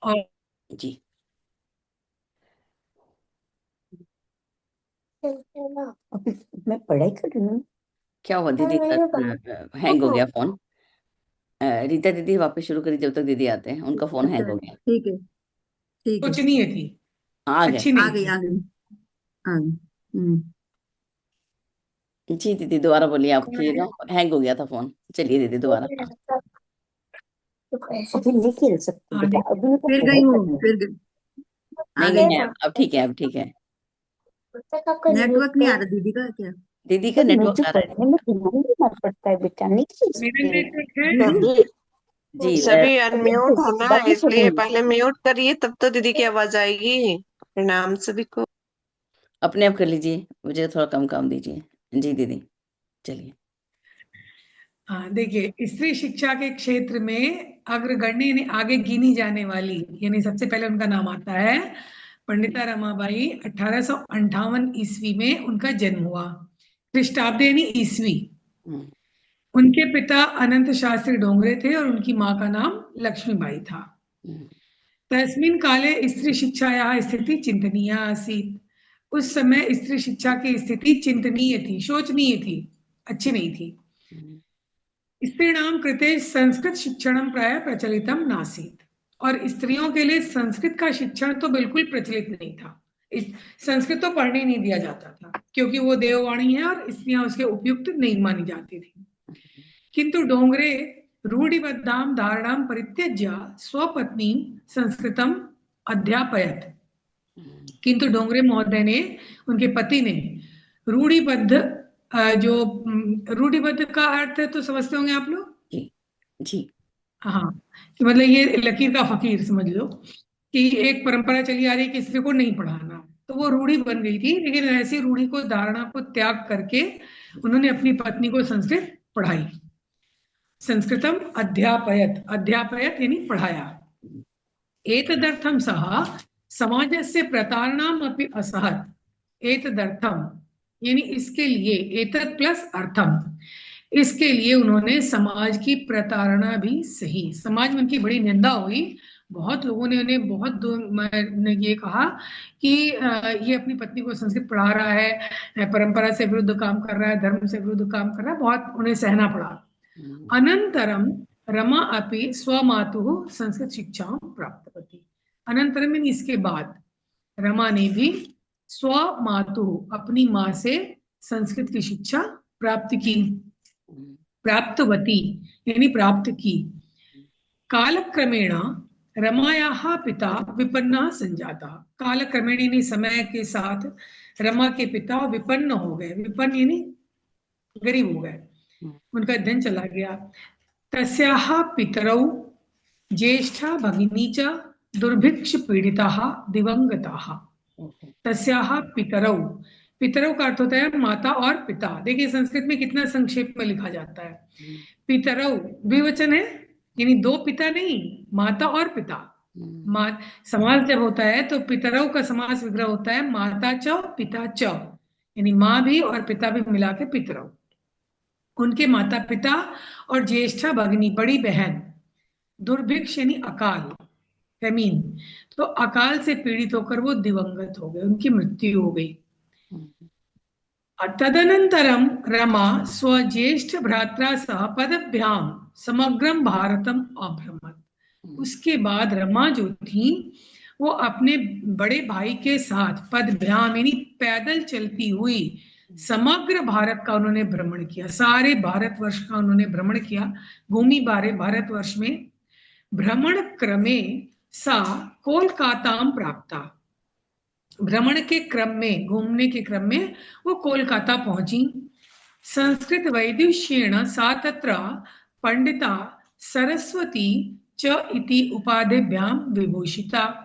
और जी। अभी मैं पढ़ाई कर रही हूँ। क्या हुआ दीदी का? मेरे बाल हैंग हो गया फोन। रीता दीदी वापस शुरू करी, जब तक दीदी आते हैं उनका फोन हैंग अच्छा हो गया। ठीक है। ठीक है। कुछ नहीं है थी, आ गए। अच्छी आ नहीं गई थी। आ गई आ गई। जी दीदी दोबारा बोलिए, आपकी ना हैंग हो गया था फोन। चलिए दीदी दोबारा। अभी नहीं खेल सकती हाँ बेटा, देखिए, अभी मेरे को फिर पढ़ाई गई वो करनी है। फिर आ नहीं गई। नहीं है, अब ठीक है, अब ठीक है। नेटवर्क नहीं आ रहा दीदी का क्या? दीदी का तो नेटवर्क मुझे आ रहा पढ़ने में दिमाग नहीं मार पड़ता है बेटा, नहीं खेल मेरा सकती। नेटवर्क है। दीदी अभी है। जी सभी अनम्यूट हो ना, बातें इसलिए करूंगी। पहले म्यूट करिए तब तो दीदी की आवाज आएगी। प्रणाम सभी को। अपने आप कर लीजिए, मुझे थोड़ा कम काम दीजिए। जी दीदी चलिए। हाँ देखिए, स्त्री शिक्षा के क्षेत्र में अग्रगण्य यानी आगे गिनी जाने वाली, यानी सबसे पहले उनका नाम आता है पंडिता रमाबाई। 1858 ईस्वी में उनका जन्म हुआ। ख्रिस्टाब्द यानी ईस्वी। हम्म, उनके पिता अनंत शास्त्री डोंगरे थे और उनकी माँ का नाम लक्ष्मीबाई था। हम्म, तस्मिन् काले स्त्री शिक्षायाः स्थिति चिंतनीया आसीत्। उस समय स्त्री शिक्षा की स्थिति चिंतनीय थी, शोचनीय थी, अच्छी नहीं थी। हम्म, स्त्रीणां कृते संस्कृत शिक्षणं प्राय प्रचलितम नासीत्। और स्त्रियों के लिए संस्कृत का शिक्षण तो बिल्कुल प्रचलित नहीं था। इस संस्कृत तो पढ़ने नहीं दिया जाता था, क्योंकि वो देववाणी है और स्त्रियां उसके उपयुक्त नहीं मानी जाती थी। किंतु डोंगरे रूढ़िबद्धां धारणां परित्यज्य स्वपत्नी संस्कृतम अध्यापयत। किंतु डोंगरे महोदय ने, उनके पति ने रूढ़िबद्ध, रूढ़िबद्ध का अर्थ तो समझते होंगे आप लोग। जी जी। हाँ, कि मतलब ये लकीर का फकीर समझ लो, कि एक परंपरा चली आ रही है कि स्त्री को नहीं पढ़ाना, तो वो रूढ़ी बन गई थी। लेकिन ऐसी रूढ़ी को, धारणा को त्याग करके उन्होंने अपनी पत्नी को संस्कृत पढ़ाई। संस्कृतम अध्यापयत, अध्यापयत यानी पढ़ाया। एतदर्थम सह समाजस्य प्रतारणाम अपि असहत। एतदर्थम यानी इसके लिए, एतद प्लस अर्थम, इसके लिए उन्होंने समाज की प्रताड़ना भी सही। समाज में उनकी बड़ी निंदा हुई। बहुत लोगों ने उन्हें ने ये कहा कि ये अपनी पत्नी को संस्कृत पढ़ा रहा है, परंपरा से विरुद्ध काम कर रहा है, धर्म से विरुद्ध काम कर रहा है, बहुत उन्हें सहना पड़ा। अनंतरम रमा अपि स्वमातुः संस्कृत शिक्षा प्राप्तवती। अनंतरम यानी इसके बाद रमा ने भी स्वमातुः अपनी माँ से संस्कृत की शिक्षा प्राप्त की। प्राप्तवती यानी प्राप्त की। कालक्रमेण रमायाः पिता विपन्ना संजाता। कालक्रमेण यानी समय के साथ रमा के पिता विपन्न हो गए। विपन्न यानी गरीब हो गए, उनका धन चला गया। तस्याः पितरौ ज्येष्ठा भगिनी च दुर्भिक्ष पीड़िताः दिवंगताः। तस्याः पितरौ, पितरौ का अर्थ होता है माता और पिता। देखिए संस्कृत में कितना संक्षेप में लिखा जाता है। पितरौ द्विवचन है, यानी दो पिता नहीं, माता और पिता। मा समास जब होता है तो पितरौ का समास विग्रह होता है माता च पिता च, यानी माँ भी और पिता भी मिला के पितरौ। उनके माता पिता और ज्येष्ठा भगिनी बड़ी बहन, दुर्भिक्ष यानी अकाल, फेमीन, तो अकाल से पीड़ित होकर वो दिवंगत हो गए, उनकी मृत्यु हो गई। तदनंतरम रमा स्वज्येष्ठ भ्रात्रा सह पदभ्याम समग्रम भारतम अभ्रमत। उसके बाद रमा जो थी वो अपने बड़े भाई के साथ पदभ्याम यानी पैदल चलती हुई समग्र भारत का उन्होंने भ्रमण किया। सारे भारतवर्ष का उन्होंने भ्रमण किया, घूमी बारे भारतवर्ष में। भ्रमण क्रमे सा कोलकाताम प्राप्ता। भ्रमण के क्रम में, घूमने के क्रम में वो कोलकाता पहुंची। संस्कृत वैदुष्येण सा तत्र पंडिता सरस्वती च इति उपाधिभ्याम विभूषिता।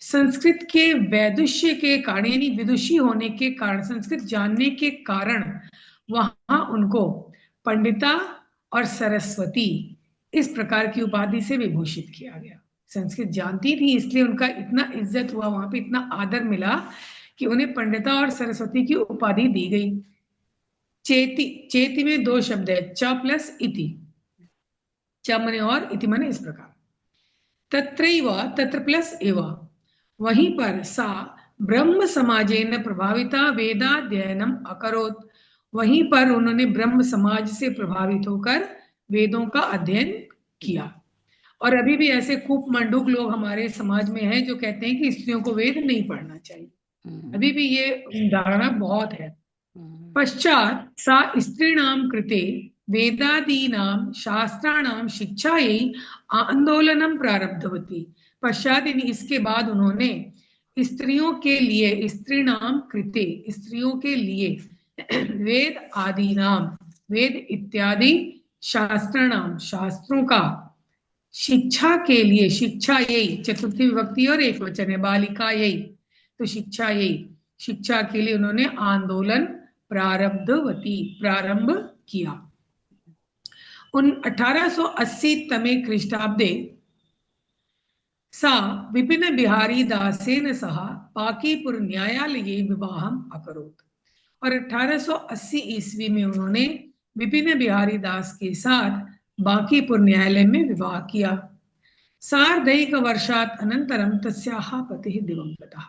संस्कृत के वैदुष्य के कारण यानी विदुषी होने के कारण, संस्कृत जानने के कारण वहां उनको पंडिता और सरस्वती इस प्रकार की उपाधि से विभूषित किया गया। संस्कृत जानती थी इसलिए उनका इतना इज्जत हुआ, वहां पे इतना आदर मिला कि उन्हें पंडिता और सरस्वती की उपाधि दी गई। चेति, चेति में दो शब्द है, च प्लस इति। च मने और, इति मने इस प्रकार। तत्रैव तत्र प्लस एव, वहीं पर सा ब्रह्म समाजेन प्रभाविता वेदाध्ययनम अकरोत्, वहीं पर उन्होंने ब्रह्म समाज से प्रभावित होकर वेदों का अध्ययन किया। और अभी भी ऐसे खूब मंडूक लोग हमारे समाज में हैं जो कहते हैं कि स्त्रियों को वेद नहीं पढ़ना चाहिए, अभी भी ये धारणा बहुत है। पश्चात सा स्त्रीणाम कृते वेदादीनाम शास्त्राणाम शिक्षायै आंदोलनम प्रारब्धवती। पश्चात इसके बाद उन्होंने स्त्रियों के लिए, स्त्रीणाम कृते स्त्रियों के लिए, वेद आदि नाम वेद इत्यादि, शास्त्राणाम शास्त्रों का, शिक्षा के लिए, शिक्षा यही चतुर्थी विभक्ति और एक वचन है, बालिका यही, तो शिक्षा यही, शिक्षा के लिए उन्होंने आंदोलन प्रारब्धवती प्रारंभ किया। उन 1880 तमे ख्रीष्टाब्दे सा विपिन बिहारी दासेन सह पाकीपुर न्यायालये विवाहम अकरोत्, और 1880 ईस्वी में उन्होंने विपिन बिहारी दास के साथ बांकीपुर न्यायालय में विवाह किया। सार्धैक वर्षात् अनंतरम तस्याः पतिः दिवंगतः,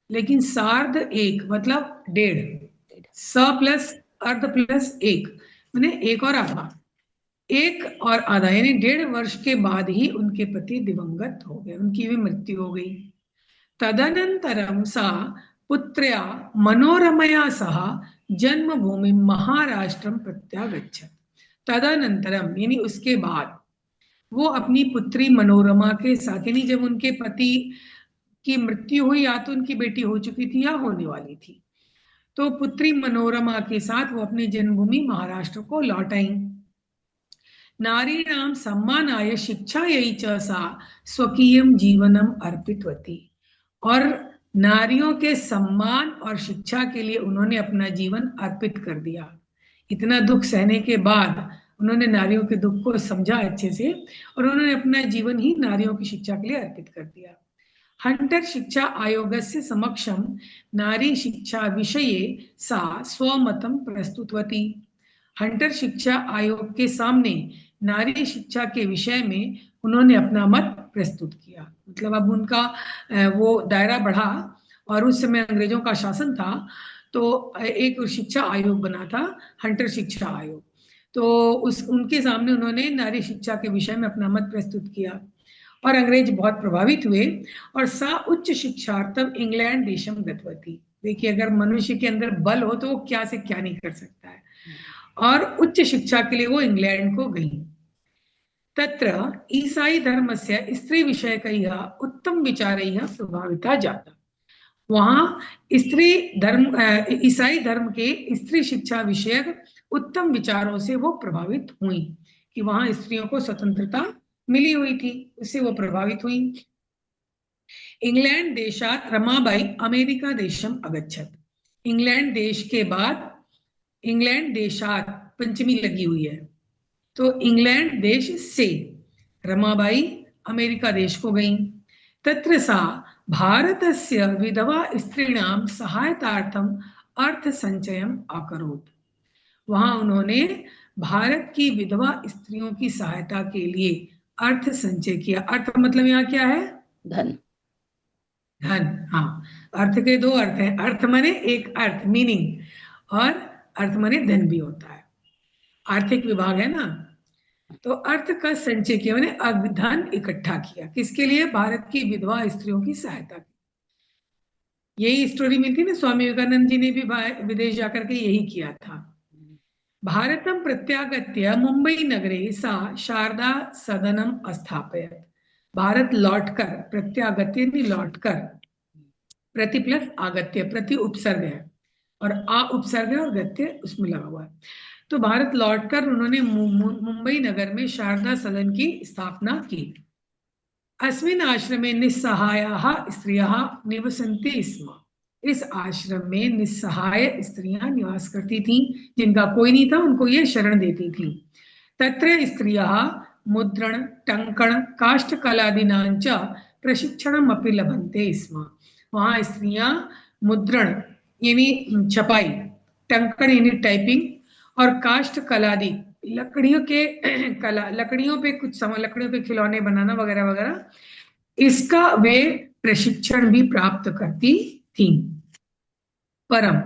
लेकिन सार्ध एक मतलब डेढ़, स प्लस अर्ध प्लस एक माने एक और आधा, एक और आधा यानी 1.5 वर्ष के बाद ही उनके पति दिवंगत हो गए, उनकी भी मृत्यु हो गई। तदनंतरम सा पुत्र्या मनोरमया सह जन्मभूमि महाराष्ट्रम प्रत्यागच्छत्। तदनंतरम यानी उसके बाद वो अपनी पुत्री मनोरमा के साथ, यानी जब उनके पति की मृत्यु हुई, या तो उनकी बेटी हो चुकी थी या होने वाली थी, तो पुत्री मनोरमा के साथ वो अपनी जन्मभूमि महाराष्ट्र को लौट आई। नारीणाम सम्मानाय शिक्षायै च सा स्वकीयम जीवनम अर्पितवती, और नारियों के सम्मान और शिक्षा के लिए उन्होंने अपना जीवन अर्पित कर दिया। इतना दुख सहने के बाद उन्होंने नारियों के दुख को समझा अच्छे से, और उन्होंने अपना जीवन ही नारियों की शिक्षा के लिए अर्पित कर दिया। हंटर शिक्षा आयोगस्य समक्षम नारी शिक्षा विषये सा स्वमतम प्रस्तुतवती। हंटर शिक्षा आयोग के सामने नारी शिक्षा के विषय में उन्होंने अपना मत प्रस्तुत किया। मतलब अब उनका वो दायरा बढ़ा, और उस समय अंग्रेजों का शासन था, तो एक शिक्षा आयोग बना था, हंटर शिक्षा आयोग, तो उनके सामने उन्होंने नारी शिक्षा के विषय में अपना मत प्रस्तुत किया, और अंग्रेज बहुत प्रभावित हुए, और सा उच्च शिक्षार्थम इंग्लैंड देशम गतवती। देखिए, अगर मनुष्य के अंदर बल हो तो वो क्या से क्या नहीं कर सकता है, और उच्च शिक्षा के लिए वो इंग्लैंड को गई। तत्र ईसाई धर्म से स्त्री विषय का उत्तम विचारैः प्रभाविता जाता। वहां स्त्री धर्म, ईसाई धर्म के स्त्री शिक्षा विषयक उत्तम विचारों से वो प्रभावित हुई, कि वहां स्त्रियों को स्वतंत्रता मिली हुई थी, उससे वो प्रभावित हुई। इंग्लैंड देशात रमाबाई अमेरिका देशम अगच्छत। इंग्लैंड देश के बाद, इंग्लैंड देशात पंचमी लगी हुई है, तो इंग्लैंड देश से रमाबाई अमेरिका देश को गई। तत्र सा भारतस्य विधवा स्त्रीणाम सहायतार्थम अर्थ संचयम अकरोत्। वहां उन्होंने भारत की विधवा स्त्रियों की सहायता के लिए अर्थ संचय किया। अर्थ मतलब यहाँ क्या है? धन। धन, हाँ, अर्थ के दो अर्थ हैं, अर्थ माने एक अर्थ मीनिंग, और अर्थ माने धन भी होता है, आर्थिक विभाग है ना, तो अर्थ का संचय किया, मैंने धन इकट्ठा किया, किसके लिए? भारत की विधवा स्त्रियों की सहायता की। यही स्टोरी मिलती ना, स्वामी विवेकानंद जी ने भी विदेश जाकर के यही किया था। भारतम प्रत्यागत्य मुंबई नगरे सा शारदा सदनम स्थापयत। भारत लौटकर, प्रत्यागत्य नहीं लौटकर, प्रति प्लस आगत्य, प्रति उपसर्ग है और आ उपसर्ग है और गत्य उसमें लगा हुआ है, तो भारत लौटकर उन्होंने मुंबई नगर में शारदा सदन की स्थापना की। अस्मिन् आश्रमे निस्सहायाः स्त्रियः निवसन्ति स्म। इस आश्रम में निस्सहाय स्त्रियां निवास करती थीं, जिनका कोई नहीं था उनको ये शरण देती थीं। तत्र स्त्रियः मुद्रण, टंकण, काष्ठकलादीनां च प्रशिक्षणम् अपि लभन्ते स्म। वहां स्त्रियां मुद्रण यानी छपाई, टंकण यानी टाइपिंग, और काष्ठ कलादि लकड़ियों के कला, लकड़ियों पे लकड़ियों पे खिलौने बनाना वगैरह वगैरह, इसका वे प्रशिक्षण भी प्राप्त करती थी। परम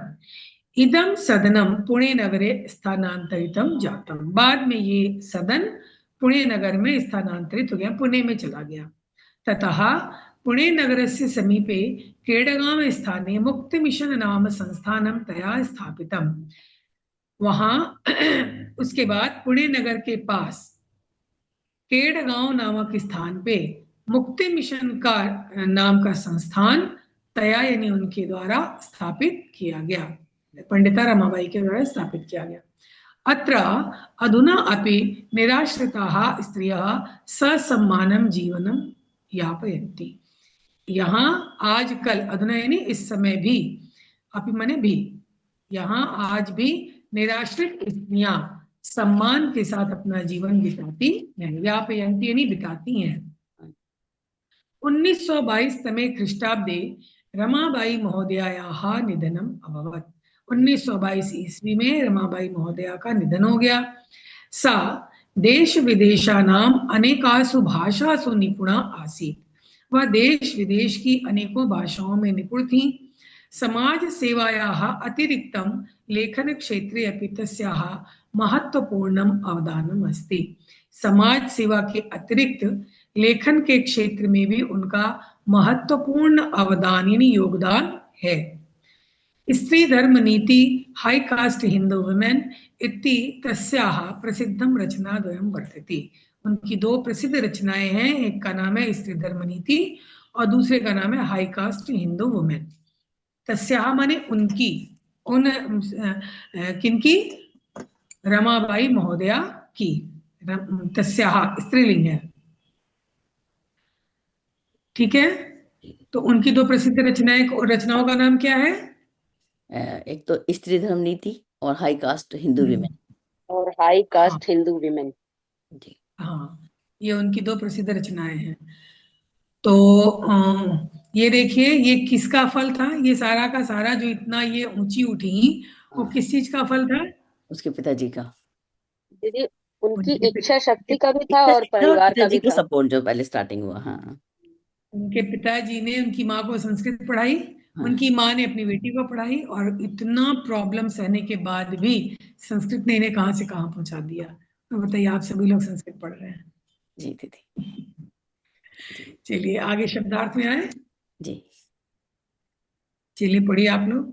इदम सदनम पुणे नगरे स्थानांतरितम जातम, बाद में ये सदन पुणे नगर में स्थानांतरित हो गया, पुणे में चला गया। ततः पुणे नगरस्य समीपे केडगांव स्थाने मुक्ति मिशन नाम संस्थानम तया स्थापितम। वहां उसके बाद पुणे नगर के पास केडगांव नामक स्थान पे मुक्ति मिशन का नाम का संस्थान तया यानी उनके द्वारा स्थापित किया गया, पंडिता रमाबाई के द्वारा स्थापित किया गया। अत्र अधुना अपि निराश्रिताः स्त्रियः ससम्मानं जीवनं यापयन्ति। यहाँ आजकल, अधुना यानी इस समय भी, अपि माने भी, यहाँ आज भी निराश्रित स्त्रियां सम्मान के साथ अपना जीवन बिताती हैं, यापयन्ति यानी बिताती हैं। 1922 तमे ख्रीष्टाब्दे रमाबाई महोदयायाः निधनम् अभवत्। 1922 ईस्वी में रमाबाई महोदया का निधन हो गया। सा देश विदेशानाम अनेकासु भाषासु निपुणा आसीत्। वह देश विदेश की अनेकों भाषाओं में निपुण थी। समाज सेवायाः अतिरिक्तं लेखन क्षेत्रे अपि तस्याः महत्वपूर्णम् अवदानम् अस्ति। समाज सेवा के अतिरिक्त लेखन के क्षेत्र में भी उनका महत्वपूर्ण अवदान यानी योगदान है। स्त्री धर्म नीति हाई कास्ट हिंदू वुमेन इति तस्याः प्रसिद्धम रचनाद्वयं वर्तते। उनकी दो प्रसिद्ध रचनाएं हैं, एक का नाम है स्त्री धर्म नीति और दूसरे का नाम है हाई कास्ट हिंदू वुमेन। तस्याः माने उनकी, उन किनकी, रमाबाई महोदया की, तस्याः स्त्रीलिंग है, ठीक है। तो उनकी दो प्रसिद्ध रचनाओं का नाम क्या है? एक तो स्त्री धर्म नीति और हाई कास्ट हिंदू विमेन। और हाई कास्ट हिंदू विमेन जी हाँ, ये उनकी दो प्रसिद्ध रचनाएं हैं। तो ये देखिए, ये किसका फल था? ये सारा का सारा जो इतना ये ऊंची उठी, वो किस चीज का फल था? उसके पिताजी का। दीदी उनकी उनके इच्छा शक्ति का भी था और परिवार का पिताजी भी का था। सपोर्ट जो पहले स्टार्टिंग हुआ। हाँ, उनके पिताजी ने उनकी माँ को संस्कृत पढ़ाई, हाँ। उनकी माँ ने अपनी बेटी को पढ़ाई, और इतना प्रॉब्लम सहने के बाद भी संस्कृत ने इन्हें कहाँ से कहाँ पहुंचा दिया। तो बताइए, आप सभी लोग संस्कृत पढ़ रहे हैं। जी दीदी। चलिए आगे शब्दार्थ में आए। जी चलिए पढ़िए आप लोग।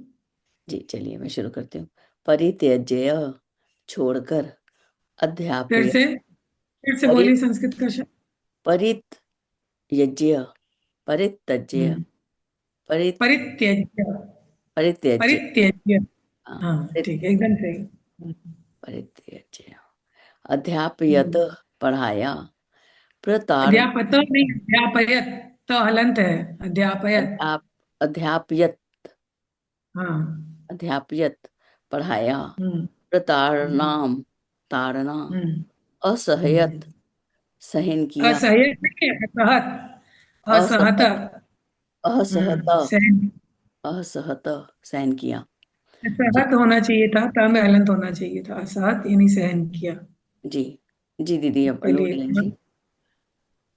जी, चलिए मैं शुरू करती हूँ। परित्यज्य, छोड़कर, फिर अध्यापय। से बोलिए संस्कृत का शब्द। परित्यज्य, परित्यज्य, परित्यज्य, परित्यज्य। परित्यज्य, हाँ, हाँ ठीक है, एकदम सही। परित्यज्य। अध्यापयत, पढ़ाया। प्रतार, अध्यापत नहीं, अध्यापयत, तो हलंत है, अध्यापयत। अध्यापयत, हाँ, अध्यापयत, पढ़ाया। हम्म, प्रताड़नाम, ताड़ना। असहयत, सहन किया। असहयत नहीं है, असहत, असहत, असहत, सहन, असहत, सहन किया। असहत होना चाहिए था, ता में हलंत होना चाहिए था, असहत यानी सहन किया। जी जी दीदी, अब चलिए। ले लीजिए,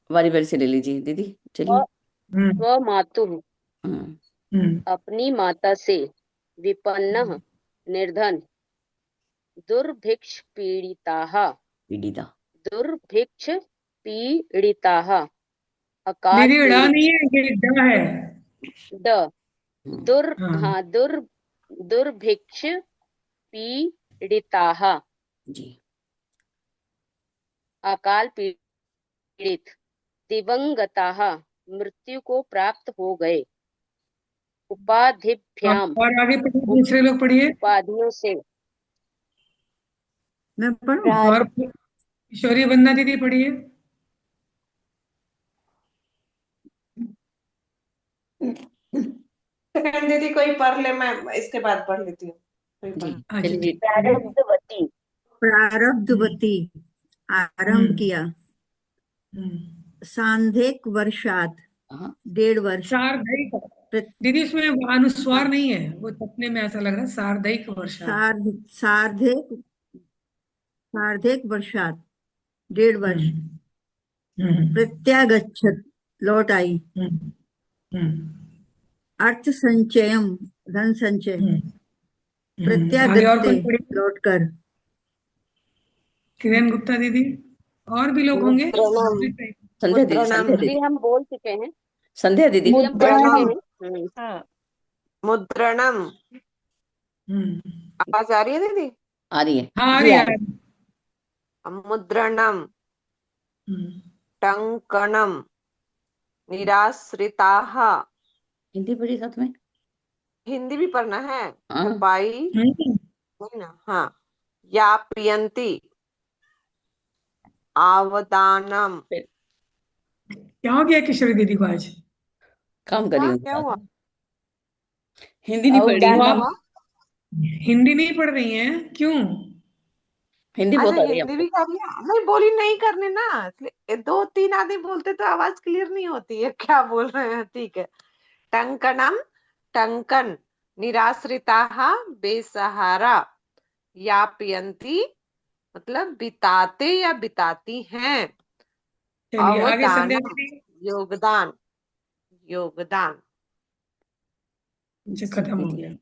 बारी बारी से ले लीजिए दीदी, चलिए। वह मातुः हम्म, अपनी माता से विपन्नः निर्धन दुर्भिक्ष पीड़िताः पीड़िता। दुर्भिक्ष पीड़िताः अकाल दीदी ड़ा नहीं है, ये ड है। ड दुर हाँ, हाँ दुर्भिक्ष पीड़िताः जी। अकाल पीड़ित दिवंगताः मृत्यु को प्राप्त हो गए। उपाधिभ्याम और आगे पढ़िए, दूसरे लोग पढ़िए। उपाधियों से। मैं पढ़ूं? और किशोरी वंदना दीदी पढ़िए। सेकंड दीदी कोई पढ़ ले, मैं इसके बाद पढ़ लेती हूँ। कोई जी पढ़। अच्छा, चलिए। प्रारब्धवती प्रारब्धवती आरंभ किया। सांध्यक वर्षात, हाँ, 1.5 वर्ष। सार्धैक, दीदी इसमें अनुस्वार नहीं है, वो तपने में ऐसा लग रहा है, सार्धैक वर्षा। सार्धक सार्धेक वर्षात 1.5 वर्ष हम्म प्रत्यागच्छत् लौट आई हम्म हम्म अर्थ संचयम धन संचय आगे और प्रत्यागत्ते कोई पढ़ी? लौट कर किरण गुप्ता दीदी, और भी लोग होंगे? मुद्रणम संध्या दीदी, मुद्रणम संध्या दीदी दीदी, हम बोल चुके हैं, संध्या दीदी, दीदी हम बोल चुके मुद्रणम हैं। हाँ मुद्रणम हम्म आवाज आ रही है दीदी? आ रही है हाँ, आ जी, रही आ है, आ रही रही है। मुद्रणम हम्म, टंकणम निराश्रिताः। हिंदी पढ़ी साथ में। हिंदी भी पढ़ना है? हाँ, उपाय नहीं ना? हाँ। यापयन्ति आवदानम। फिर क्या हो गया किशोरी दीदी को आज? काम कर रही हाँ, हूँ क्या साथ हुआ? में। हिंदी नहीं पढ़ रही वो हूँ, आप अवदानम हिंदी नहीं पढ़ रही हैं, क्यों? हिंदी अच्छा, बहुत आ रही है हिंदी हमको। भी कर लिया? नहीं, बोली नहीं करने ना, इसलिए 2-3 आदमी बोलते तो आवाज क्लियर नहीं होती है क्या बोल रहे हैं। ठीक है। टंकणम टंकन निराश्रिताः बेसहारा यापयन्ति मतलब बिताते या बिताती हैं। चलिए आगे संध्या अवदानम दीदी। योगदान योगदान। अच्छा, जी खत्म हो दीदी, गया।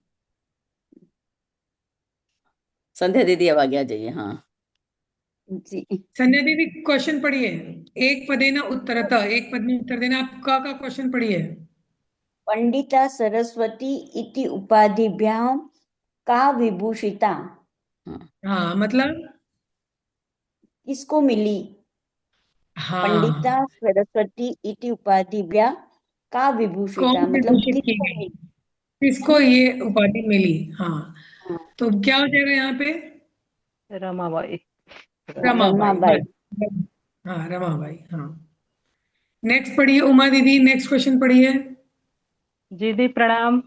संध्या दीदी अब आगे आ जाइए। हाँ जी, संध्या दीदी क्वेश्चन पढ़िए। एक पदेन उत्तरतः, एक पद में उत्तर देना। आप का क्वेश्चन पढ़िए। पंडिता सरस्वती इति उपाधिभ्यां का विभूषिता, हाँ हाँ, मतलब किसको मिली? पंडिता हाँ, सरस्वती इति उपाधिभ्यां का विभूषिता कौन मतलब विभूषित की किसको गई? मिली? किसको ये उपाधि मिली? हाँ, हाँ, तो क्या हो जाएगा यहाँ पे? रमाबाई। रमाबाई, रमाबाई। बस। हाँ, रमाबाई। हाँ, नेक्स्ट पढ़िए उमा दीदी, नेक्स्ट क्वेश्चन पढ़िए। जी दी प्रणाम। और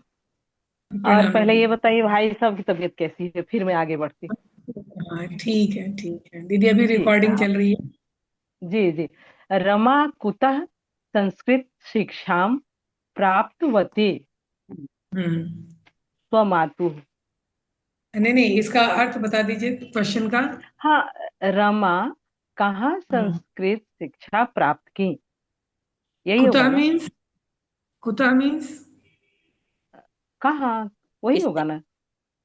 प्रणाम पहले दीदी। ये बताइए भाई साहब की तबीयत कैसी है, फिर मैं आगे बढ़ती। हाँ, ठीक है, ठीक है दीदी, अभी जी रिकॉर्डिंग चल रही है। जी जी। रमा कुतः संस्कृत शिक्षां प्राप्तवती हम्म स्वमातुः। नहीं नहीं, इसका अर्थ बता दीजिए क्वेश्चन का। हाँ, रमा कहाँ हाँ, संस्कृत शिक्षा प्राप्त की, यही होगा कुतः ना? मीन्स, कुतः मीन्स कहाँ, वही किस होगा ना?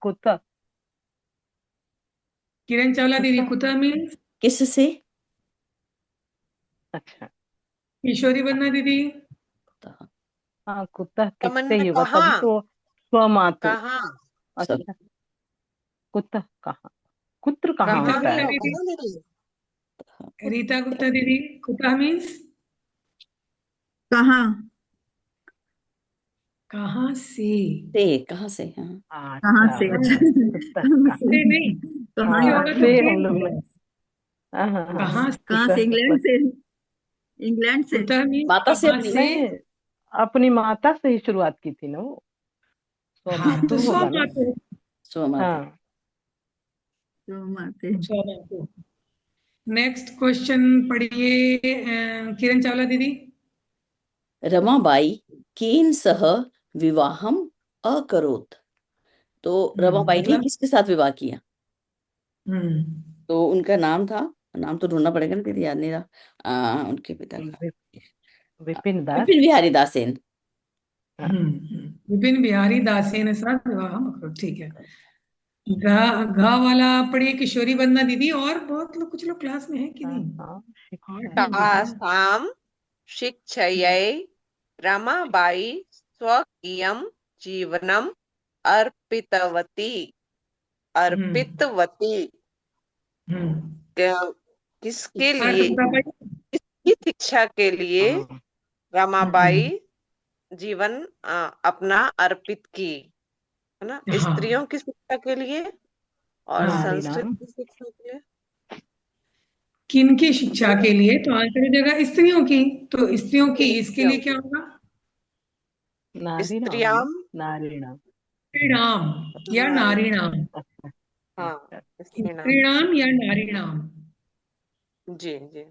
कुतः किरण चावला दीदी, कुतः। कुतः मीन्स किससे? अच्छा, किशोरी बन्ना दीदी। हाँ कुतः किससे तमन्ना ही होगा, तभी कहाँ? तो स्वमातु। कहाँ? सब अच्छा, कुतः कहाँ, कुत्र कहाँ रीता कहाँ होता भी गुप्ता है? होगा दीदी, ना दीदी? रीता गुप्ता दीदी, कुतः मीन्स कहाँ कहाँ से? कहाँ से? हाँ कहाँ अच्छा, से? अच्छा, कुतः कहाँ कहाँ। से? नहीं नहीं, कहाँ ही से हाँ होगा बात तो है। से से हम लोग बोलो। ने, हाँ, कहाँ से? कहाँ से? कुतः इंग्लैंड से? इंग्लैंड से? कुतः मीन्स माता से कहाँ अपनी, से? नहीं, अपनी माता से ही शुरुआत की थी ना वो, हाँ, तो स्वमातु स्व होगा ना? मातु। स्वमाता। हाँ तो माते स्व मातु। नेक्स्ट क्वेश्चन पढ़िए किरण चावला दीदी। रमाबाई केन सह विवाहम अकरोत्। तो रमाबाई ने मतलब किसके साथ विवाह किया? हम्म तो उनका नाम था, नाम तो ढूंढना पड़ेगा ना, दीदी याद नहीं रहा। उनके पिता का विपिन दास। विपिन बिहारी दासेन। हाँ, विपिन बिहारी दासेन साथ विवाह मकरो, ठीक है। घा वाला पढ़िए किशोरी बन्ना दीदी, और बहुत लोग, कुछ लोग क्लास में है कि हाँ, नहीं? हाँ, शिक्षा आठ लोग दिख रहे हैं। तासां शिक्षयै रमाबाई स्वकीयं जीवनम् अर्पितवती। अर्पितवती हम्म किसके अर्थ लिए? बता पाइए? किसकी शिक्षा के लिए हाँ, रमाबाई जीवन अपना अर्पित की, है ना? हाँ, स्त्रियों की शिक्षा के लिए और हाँ, नारी संस्कृत नाम। की शिक्षा के लिए। किनकी शिक्षा के लिए? तो आंसर हो जाएगा स्त्रियों की। तो स्त्रियों की, इसके लिए स्त्रियों क्या की। होगा? नारी नाम स्त्रियां, ना, नारी नाम। स्त्रीणाम या नारीणाम। अच्छा हाँ, अच्छा। स्त्रीणाम। स्त्रीणाम या नारीणाम। जी जी।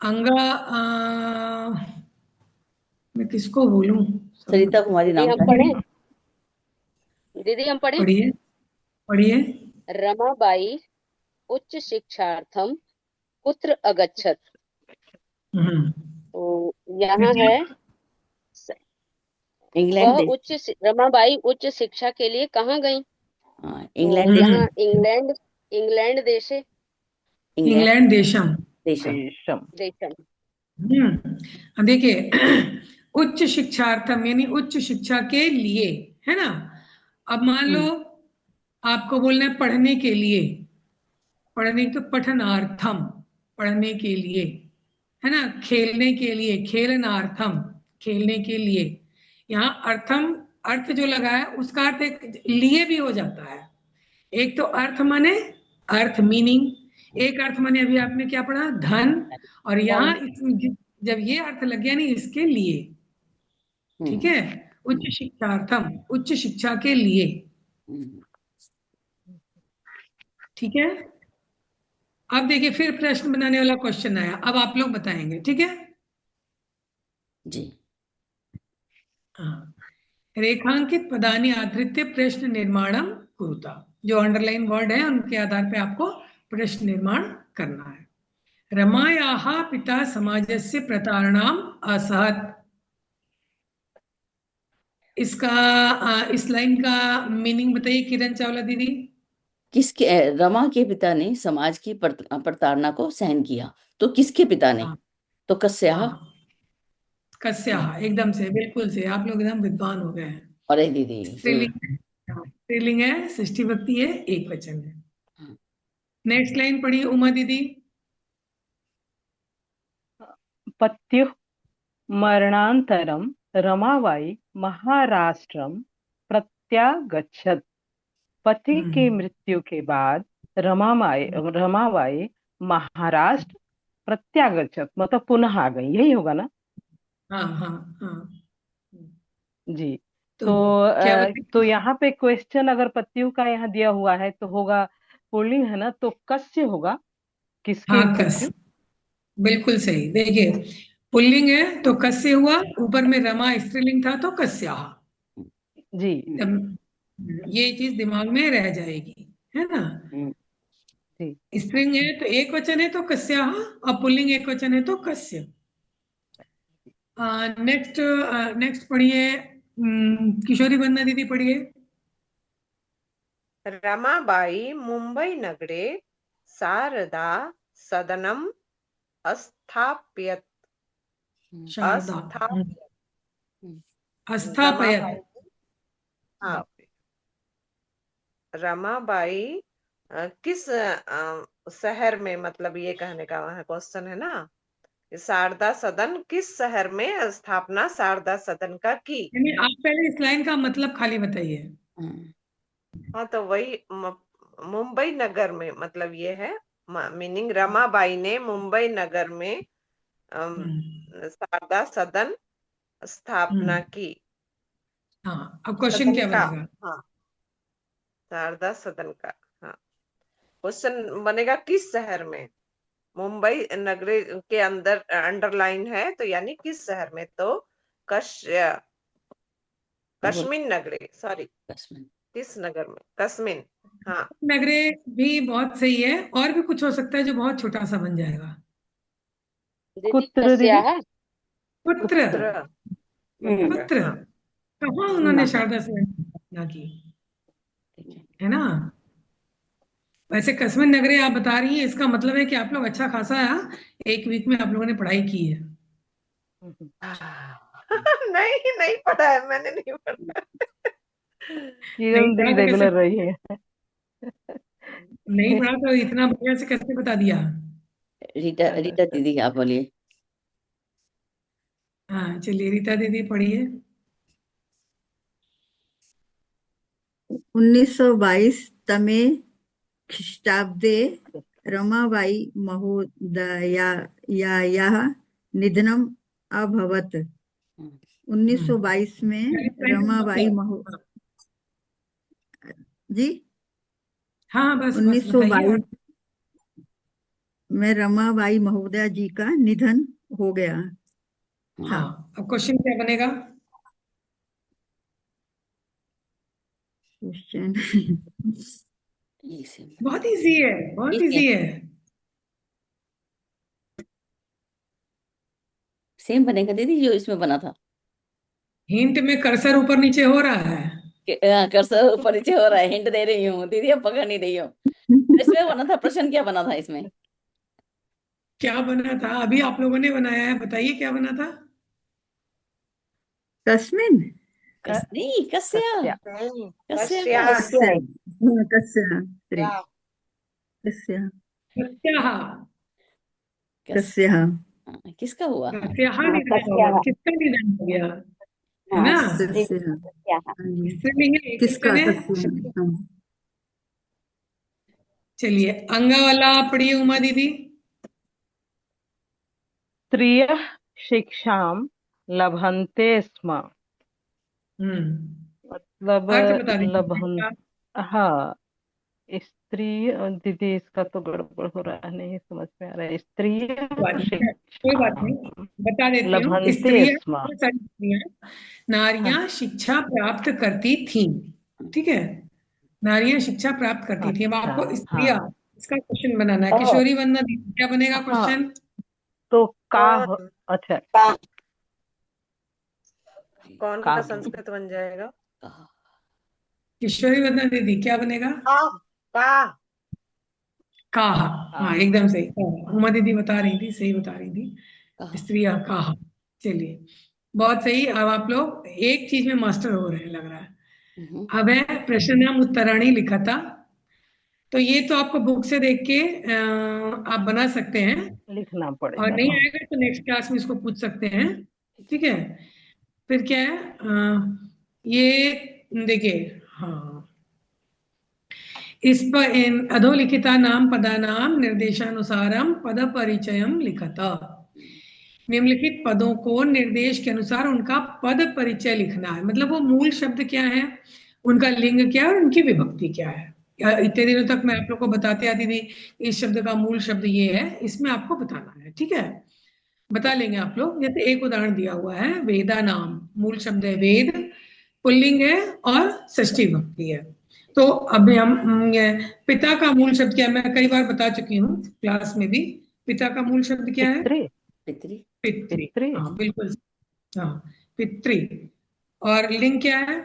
अंगा मैं किसको बोलूं? सब लोग सरिता कुमारी दीदी नाम हम था। पढ़े, दीदी हम पढ़े। पढ़िए, पढ़िए। रमाबाई उच्च शिक्षार्थम कुत्र अगच्छत। हम्म तो यहाँ है इंग्लैंड वह देश। रमाबाई उच्च शिक्षा के लिए कहाँ गई। हाँ, तो इंग्लैंड देश। यहाँ इंग्लैंड इंग्लैंड देशे इंग्लैंड इंग्लैंड देशम। देशम। देशम। देशम। अब देखिए उच्च शिक्षार्थम यानी उच्च शिक्षा के लिए, है ना। अब मान लो आपको बोलना है पढ़ने के लिए, पढ़ने तो पठनार्थम, पढ़ने के लिए, है ना। खेलने के लिए, खेलनार्थम, खेलने के लिए। यहाँ अर्थम, अर्थ जो लगा है उसका अर्थ एक लिए भी हो जाता है। एक तो अर्थ माने अर्थ मीनिंग, एक अर्थ माने अभी आपने क्या पढ़ा धन, और यहाँ जब ये अर्थ लग गया नहीं इसके लिए, ठीक है। उच्च शिक्षार्थम, उच्च शिक्षा के लिए, ठीक है। अब देखिए फिर प्रश्न बनाने वाला क्वेश्चन आया, अब आप लोग बताएंगे, ठीक है। जी। हाँ, रेखांकित पदानि आधृत्य प्रश्न निर्माणम कुरुता, जो अंडरलाइन वर्ड है उनके आधार पे आपको प्रश्न निर्माण करना है। रमायाः पिता समाजस्य प्रतारणाम असहत। इस लाइन का मीनिंग बताइए किरण चावला दीदी। किसके रमा के पिता ने समाज की प्रताड़ना को सहन किया, तो किसके पिता ने। हाँ, तो कस्याह। हाँ, कस्याः, एकदम से, बिल्कुल से, आप लोग एकदम विद्वान हो गए हैं। अरे दीदी। स्त्रीलिंग, स्त्रीलिंग है, षष्ठी विभक्ति है, एक वचन है। नेक्स्ट लाइन पढ़िए उमा दीदी। पत्युः मरणानन्तरं रमाबाई महाराष्ट्रम प्रत्यागच्छत। पति के मृत्यु के बाद रमाबाई महाराष्ट्र प्रत्यागच्छत मतलब पुनः आ गई, यही होगा ना। हाँ, हाँ, हाँ। जी। तो तो क्या बताइए। तो यहाँ पे क्वेश्चन अगर पत्तियों का यहाँ दिया हुआ है तो होगा पुल्लिंग है ना, तो कस्य होगा किसके हाँ, कस, पत्तियों। बिल्कुल सही। देखिए पुल्लिंग है तो कस्य हुआ, ऊपर में रमा स्त्रीलिंग था तो कस्याः। जी। ये चीज दिमाग में रह जाएगी, है ना। जी। स्त्रिंग है तो एक वचन है तो कस्याः, और पुल्लिंग एक वचन है तो कस्य। नेक्स्ट, नेक्स्ट पढ़िए किशोरी वंदना दीदी पढ़िए। रमाबाई मुंबई नगरे शारदा सदनम अस्थाप्यत। शारदा, अस्थापयत। रमाबाई, हाँ, रमाबाई किस शहर में, मतलब ये कहने का वहाँ क्वेश्चन है ना, शारदा सदन किस शहर में स्थापना शारदा सदन का की। यानी आप पहले इस लाइन का मतलब खाली बताइए। हाँ, तो वही मुंबई नगर में, मतलब ये है मीनिंग, रमाबाई ने मुंबई नगर में शारदा सदन स्थापना की। हाँ, अब क्वेश्चन सदन क्या का, बनेगा। हाँ, शारदा सदन का, हाँ, क्वेश्चन बनेगा किस शहर में। मुंबई नगरी के अंदर अंडरलाइन है, तो यानी किस शहर में, तो कश्मीर नगरी, सॉरी, किस नगर में, कश्मीर, हाँ। नगरे भी बहुत सही है, और भी कुछ हो सकता है जो बहुत छोटा सा बन जाएगा। दीदी पुत्र दीदी। कस्याः। पुत्र, पुत्र, पुत्र, हाँ। कहाँ उन्होंने शारदा से ना की, है ना। वैसे कश्मीर नगरी आप बता रही हैं, इसका मतलब है कि आप लोग अच्छा खासा एक वीक में आप लोगों ने पढ़ाई की है। नहीं, नहीं पढ़ा है, मैंने नहीं पढ़ा। नहीं किरण दी पढ़ा तो कैसे, रेगुलर रही है। नहीं पढ़ा तो इतना बढ़िया से कैसे बता दिया। रीटा, रीटा दीदी आप बोलिए। हाँ चलिए रीता दीदी पढ़िए। 1922 तमे ख्रीष्टाब्दे रमाबाई महोदयायाः निधनम् अभवत्। 1922 में रमाबाई जी, हाँ बस बताइए। 1922 में रमाबाई महोदया जी का निधन हो गया था। हाँ, अब क्वेश्चन क्या बनेगा। क्वेश्चन ये सेम बहुत इजी है, बहुत इजी इजी है, है। सेम बनेगा दीदी जो इसमें बना था। हिंट में कर्सर ऊपर नीचे हो रहा है। कर्सर ऊपर नीचे हो रहा है, हिंट दे रही हूँ दीदी, अब पकड़ नहीं रही हो। तो इसमें बना था, प्रश्न क्या बना था इसमें? क्या बना था? अभी आप लोगों ने बनाया है, बताइए क्या बना था। तस्मिन नहीं, कस्या। कस्या। कस्या कस्या का कस्य हाँ, कस्य श्री या कस्य प्रत्याह। कस कस्य हाँ किसका हुआ? हाँ, प्रत्याह हाँ निधन कस्या होगा, किसका निधन हो गया है हाँ ना? कस्य हाँ कस्या हाँ जी। स्त्रीलिंग है, किसका क्वेश्चन है। कस्य हाँ चलिए अंगा वाला पढ़िए उमा दीदी। स्त्रियः शिक्षां लभन्ते स्म, मतलब अर्थ बता दीजिए लभन क्या? हाँ स्त्री, दीदी इसका तो गड़बड़ हो रहा है, नहीं समझ में आ रहा है। स्त्रियः कोई बात शिक्षां नहीं, बता देती हूँ। लभन्ते स्त्रियां, स्म। बहुत सारी स्त्रियां, हाँ नारियां शिक्षा प्राप्त करती थीं। ठीक है, नारियां शिक्षा प्राप्त करती थी। अब अच्छा आपको स्त्रियां, हाँ इसका क्वेश्चन बनाना है। ओह किशोरी वंदना दीदी, क्या बनेगा हाँ क्वेश्चन? तो कौन अच्छा का कौन का का संस्कृत बन जाएगा? कहा। किशोरी वंदना दीदी क्या बनेगा? का का काहा। हाँ हाँ एकदम सही, काहा। उमा दीदी बता रही थी, सही बता रही थी, कहा। स्त्रियां काहा। चलिए बहुत सही। अब आप लोग एक चीज में मास्टर हो रहे हैं लग रहा है। हम्म, अब है प्रश्न नाम उत्तराणी लिखा था, तो ये तो आपको बुक से देख के आप बना सकते हैं, लिखना और पड़ेगा नहीं हाँ। आएगा तो नेक्स्ट क्लास में इसको पूछ सकते हैं। ठीक है, फिर क्या है, ये देखिए, हाँ, इस पर इन अधोलिखिता नाम पदानाम निर्देशानुसारम पद परिचयम लिखता। निम्नलिखित पदों को निर्देश के अनुसार उनका पद परिचय लिखना है, मतलब वो मूल शब्द क्या है, उनका लिंग क्या है और उनकी विभक्ति क्या है। इतने दिनों तक मैं आप लोग को बताते आती थी इस शब्द का मूल शब्द ये है, इसमें आपको बताना है। ठीक है, बता लेंगे आप लोग। जैसे एक उदाहरण दिया हुआ है, वेदा नाम, मूल शब्द है वेद, पुल्लिंग है और षष्ठी विभक्ति है। तो अभी हम पिता का मूल शब्द क्या है, मैं कई बार बता चुकी हूँ क्लास में भी। पिता का मूल शब्द क्या है? पितृ पितरी। पितृ। पितृ हाँ बिल्कुल, हाँ पितृ। और लिंग क्या है?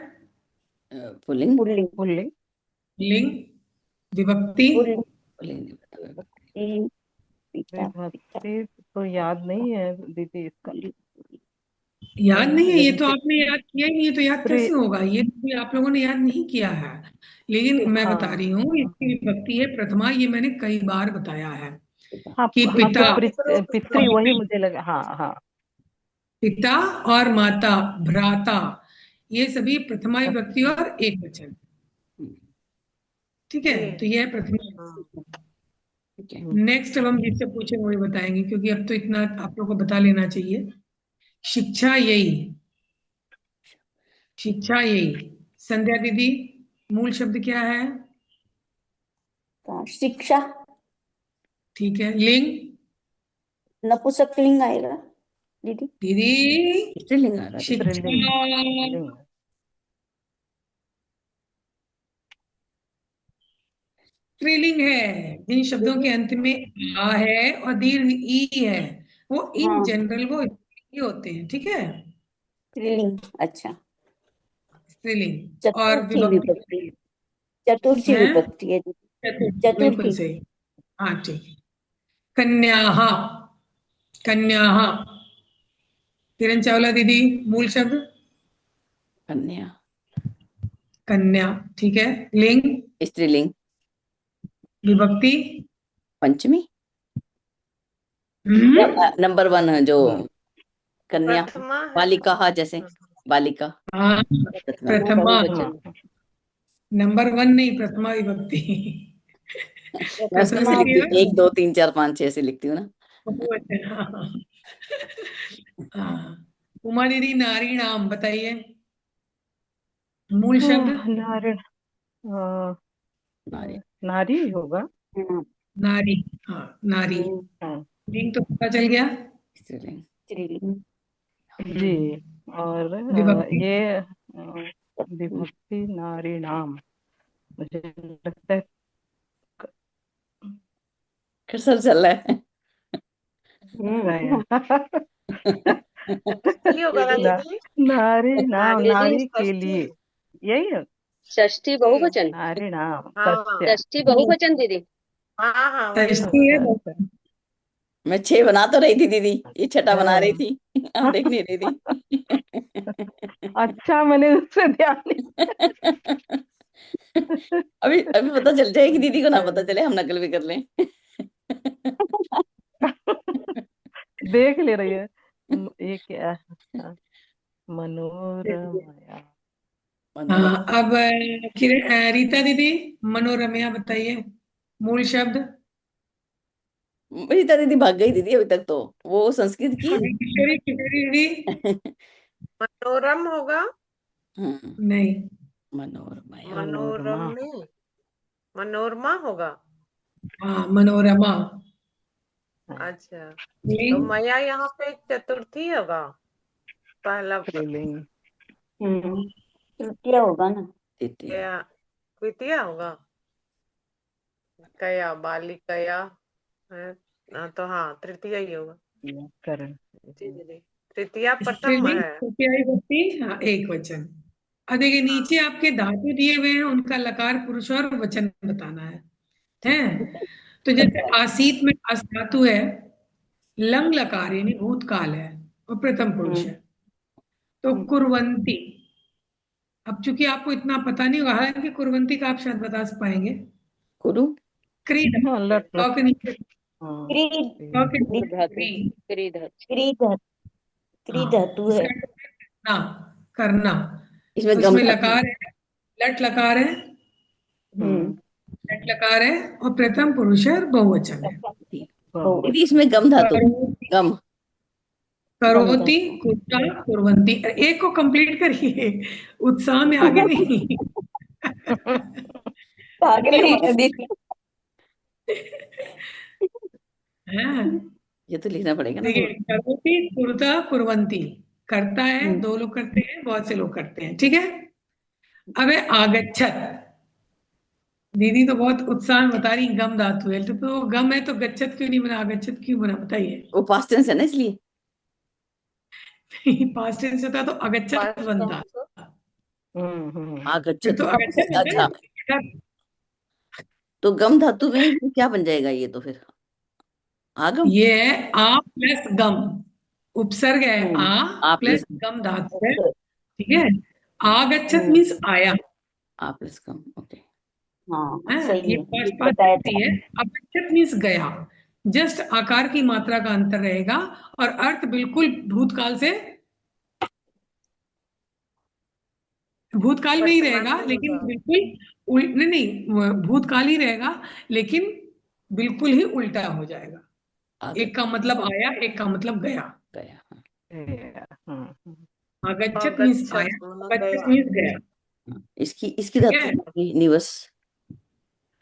पुल्लिंग। पुल्लिंग पुल्लिंग लिंग। विभक्ति? पुल्लिंग पुल्लिंग नहीं पता मेरे पिता पिता विभक्ति तो याद नहीं है दीदी इसका। याद नहीं है? ये लेकिन तो आपने याद किया ही नहीं है, तो याद पितृ कैसे होगा? ये तो भी आप लोगों ने याद नहीं किया है, लेकिन मैं बता रही हाँ हूँ इसकी विभक्ति है प्रथमा, ये मैंने कई बार बताया है पिता। हाँ कि हाँ तो पिता पितृ वही मुझे लगा हाँ हाँ। पिता और माता, भ्राता, ये सभी प्रथमा विभक्ति अच्छा और एक वचन। हम्म, ठीक है, जी तो ये है प्रथमा। हाँ ठीक है। नेक्स्ट अब हम जिससे पूछे वही बताएंगे, क्योंकि अब तो इतना आप लोग को बता लेना चाहिए। शिक्षा यही, शिक्षा यही। संध्या दीदी, मूल शब्द क्या है? का शिक्षा ठीक है, लिंग? नपुंसकलिंग आएगा दीदी दीदी स्त्रीलिंग आ रहा दीदी। स्त्रीलिंग शिक्षा लिंग स्त्रीलिंग है। जिन शब्दों के अंत में आ है और दीर्घ ई है, वो इन हाँ जनरल वो स्त्रीलिंग होते हैं। ठीक है, स्त्रीलिंग अच्छा स्त्रीलिंग। और चतुर्थी विभक्ति विभक्ति चतुर्थी है विभक्ति है दीदी चतुर्थी, बिल्कुल चतुर्थी सही। हाँ ठीक है। कन्याः, कन्याः। किरण चावला दीदी, मूल शब्द? कन्या। कन्या। ठीक है, लिंग? स्त्रीलिंग। विभक्ति? पंचमी। हम्म, नंबर वन है जो कन्या। प्रथमा है बालिका हा, जैसे ना। बालिका। हाँ प्रथमा वो प्रथमा। बहुवचन हाँ नंबर वन नहीं, प्रथमा विभक्ति। मैं उसको प्रथमा ऐसे प्रथमा लिखती हूँ, लिखिएगा, 1 2 3 4 5 6 ऐसे लिखती हूँ ना। बहुवचन। हाँ हाँ। उमा दीदी, नारी नाम बताइए, मूल शब्द? नारायण नारी। नारी होगा हाँ नारी। हाँ नारी। हाँ लिंग तो पता चल गया। स्त्रीलिंग। स्त्रीलिंग जी। और विभक्ति? ये विभक्ति नारी नाम मुझे लगता है कसर चल रहा है। षष्ठी होगा ना ना, दीदी? नारी नाम दीदी नारी के षष्ठी। लिए यही है। षष्ठी जी बहुवचन, नारी नाम हाँ सत्य। षष्ठी बहुवचन दीदी। हाँ हाँ वही षष्ठी है बहुवचन। बहुवचन। मैं 6 बना तो रही थी दीदी, ये छठा बना रही हाँ। थी, आप देख नहीं रही थी। अच्छा, मैंने उससे ध्यान नहीं। अभी अभी पता चल जाए कि दीदी को ना पता चले, हम नकल भी कर लें। देख ले रही है। ये क्या है? मनोरमाया। मनोरम। हाँ, अब रीता दीदी, मनोरमया बताइए मूल शब्द। रीता दीदी भाग गई दीदी अभी तक तो, वो संस्कृत की। अभी किशोरी किशोरी दीदी। मनोरम होगा। हाँ, नहीं। मनोरमाया। मनोरमा। मनोरम नहीं, मनोरमा होगा। हाँ, मनोरमा। अच्छा, तो लिंग मया यहाँ पे चतुर्थी होगा, पहला स्त्रीलिंग। तृतीय होगा ना। तृतीय। कया, द्वितीय होगा। कया, बालिकया है। तो हाँ तृतीय ही होगा। करण। जी दीदी, तृतीया प्रथम स्त्रीलिंग है। तृतीया विभक्ति, हाँ एक वचन। अब देखिए नीचे आपके धातु दिए हुए हैं, उनका लकार पुरुष और वचन बताना है। तो जैसे आसीत में अस धातु है, लंग लकार यानी भूतकाल है और प्रथम पुरुष है। तो कुर्वंती, अब चूंकि आपको इतना पता नहीं होगा, हालांकि कुर्वंती का आप शायद बता पाएंगे। कुरु। क्री हाँ, लट क के नीचे हाँ। क्री क के नीचे धातु, क्री, क्री धातु। क्री धातु, क्री हाँ, धातु है। इसका करना, करना। इसमें तो गम इसमें धातु। लकार है, लट लकार है, हम्म। लट लकार है और प्रथम पुरुष है और बहुवचन है। दीदी इसमें गम धातु। करोति, गम। गम करोति, धातु। कुर्ता, कुर्वंती। एक को कंप्लीट करिए, उत्साह में आगे नहीं। भाग इतनी रही है उत्साह दीदी। है। ये तो लिखना पड़ेगा ना देखिए, थोड़ा। करोति, कुर्ता, कुर्वंती। करता है, हम्म। 2 लोग करते हैं, बहुत से लोग करते हैं, ठीक है। अब है आगच्छत। दीदी तो बहुत उत्साह में बता रही गम धातु है, तो गम है तो गच्छत क्यों नहीं बना, आगच्छत क्यों बना बताइए। वो पास्ट टेंस है ना इसलिए। पास्ट टेंस होता तो अगच्छत फर्स्ट बनता, टेंस। फिर आगच्छतु। तो अगच्छत होता अच्छा, है। तो गम धातु में क्या बन जाएगा ये तो फिर? आगम। ये है आ प्लस गम, उपसर्ग है आ आ प्लस प्लस। गम धातु है, ठीक है। आगच्छत हम्म। मीन्स आया आ प्लस गम, ओके। हाँ है, सही ये है, पास्ट ये पास्ट बताया होती था। है। अगच्छत मीन्स गया, जस्ट आकार की मात्रा का अंतर रहेगा और अर्थ बिल्कुल भूतकाल से, भूतकाल में ही वर्तमान रहेगा में लेकिन होगा। बिल्कुल नहीं नहीं, भूतकाल ही रहेगा लेकिन बिल्कुल ही उल्टा हो जाएगा। आगत एक का मतलब आया, एक का मतलब गया। गया। हाँ, आगच्छत मीन्स अगच्छत आया, माना अगच्छत गया। मीन्स गया, हाँ। इसकी ठीक धातु है। होगी निवस।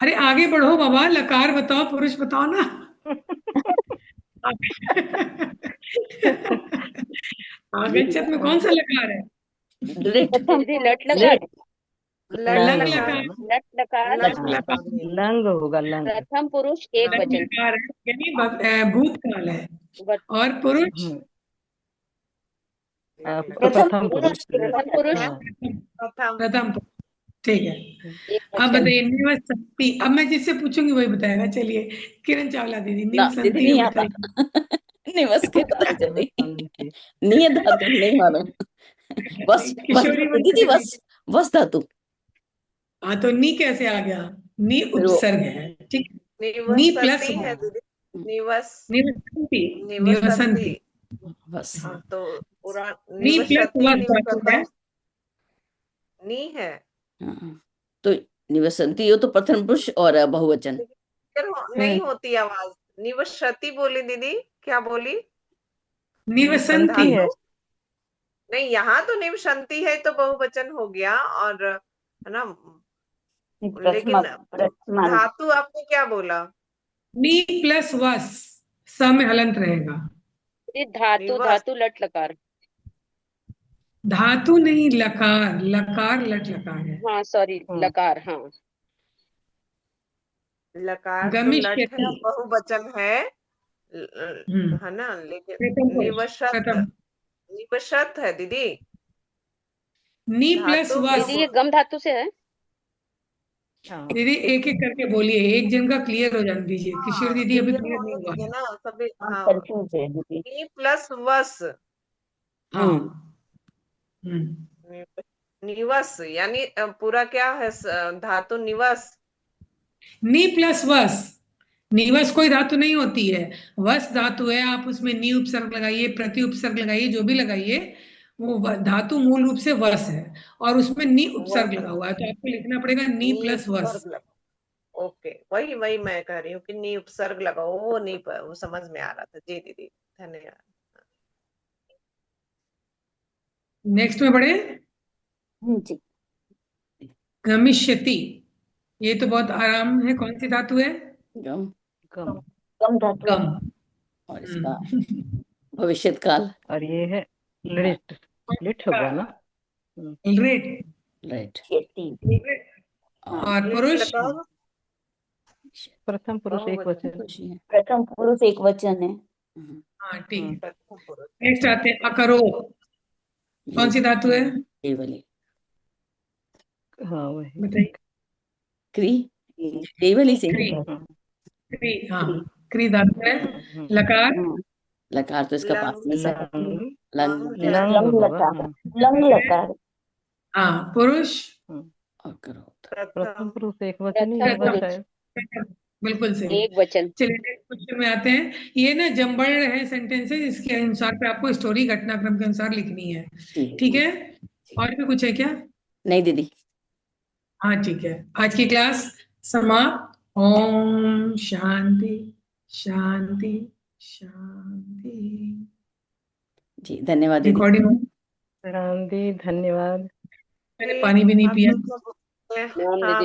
अरे आगे बढ़ो बाबा, लकार बताओ, पुरुष बताओ ना। आगच्छत में कौन सा लकार है? लिट। प्रथम दीदी पुरुष। लट लकार, लिट। लट लंग लंग लकार। होगा लकार, ना। लट लकार, लट लंग हाँ, लकार, लकार। लंग होगा, लंग। प्रथम पुरुष एक लंग वचन। लकार है यानी भूतकाल है। बट और पुरुष प्रथम प्रथम पुरुष पुरुष। एक प्रथम वचन पुरुष है। हाँ। प्रथम। प्रथम पुरुष, ठीक है। एक अब वचन। बताइए निवसंती, अब मैं जिससे पूछूंगी वही बताएगा। चलिए किरण चावला दीदी, ना दीदी निवसंती नहीं को आता। बताइए। निवस के पता नहीं चल रही। नियत धातु नहीं मालूम। वस वस किशोरी धातु दीदी, बताइए। वस वस धातु। हाँ तो नी कैसे आ गया? नी फिर वो उपसर्ग है, ठीक है। नी प्लस निवसती है दीदी, निवस, निवसंती, निवसती। निवसंती, वस। हाँ, तो पूरा नी प्लस निवसती, वस धातु है। निवसतम नी है। हाँ, तो निवसंती हो तो प्रथम पुरुष और बहुवचन। नहीं होती आवाज। निवसती बोली दीदी, क्या बोली? निवसंती है। धातु नहीं, यहाँ तो निवसंती है तो बहुवचन हो गया, और है ना, लेकिन प्रथमा धातु आपने क्या बोला? नी प्लस वस, स में हलंत रहेगा। ये धातु, निवस। धातु लट लकार। धातु नहीं, लकार, लकार लट लकार है। हाँ सॉरी, लकार, हाँ। लकार तो लट गमिष्यति। है, बहुवचन है, है ना, लेकिन प्रथम पुरुष, निवसत, प्रथम निवसत है दीदी, नी प्लस धातु वस। दीदी ये गम धातु से है। हाँ दीदी एक एक करके बोलिए, एक जन का क्लियर हो जाने दीजिए। किशोर दीदी अभी क्लियर क्लियर नहीं होने हुआ दीजिए है। ना सभी। हाँ, कंफ्यूज है दीदी। नी प्लस वस, हाँ। निवस यानी पूरा क्या है, धातु निवस। नी प्लस वस, निवस कोई धातु नहीं होती है, वस धातु है। आप उसमें नी उपसर्ग लगाइए, प्रति उपसर्ग लगाइए, जो भी लगाइए, वो धातु मूल रूप से वस है, और उसमें नी उपसर्ग लगा हुआ है, तो आपको लिखना पड़ेगा नी नी प्लस वस। उपसर्ग लगाओ। ओके, वही वही मैं कह रही हूँ कि नी उपसर्ग लगाओ, वो नहीं वो समझ में आ रहा था। जी दीदी, धन्यवाद। नेक्स्ट में पढ़े, जी। गमिष्यति। ये तो बहुत आराम है, कौन सी धातु है? गम। गम। गम धातु। गम। और इसका भविष्यत काल और ये है लिट, लिट होगा ना। रेट। राइट। खेती। और पुरुष, लगाओ, प्रथम पुरुष एक बहुवचन। वचन। खुशी है। प्रथम पुरुष एक वचन है। हाँ ठीक है। प्रथम पुरुष। नेक्स्ट आते हैं अकरो। कौन सी धातु है? ये वाली हाँ वही। बताइए। क्री, ये वाली से क्री। हाँ। क्री, हाँ क्री धातु है। हम्म। लकार, लकार तो इसका पास में से लंग, लंग लंग लंग होगा। लकार। हाँ। लंग लकार। हाँ पुरुष, और करो प्रथम प्रथम पुरुष एक वचन ही होगा प्रथम शायद। बिल्कुल सही। एक वचन। चलिए नेक्स्ट क्वेश्चन में आते हैं। ये ना जम्बड़ है सेंटेंसेस, इसके अनुसार पे आपको स्टोरी घटनाक्रम के अनुसार लिखनी है, ठीक है? और भी कुछ है क्या? नहीं दीदी। हाँ ठीक है, आज की क्लास समाप्त। ओम शांति शांति शांति। जी धन्यवाद दीदी। रिकॉर्डिंग, राम दी धन्यवाद। मैंने पानी भी नहीं आप पिया। लोग सब- राम हाँ, दीदी।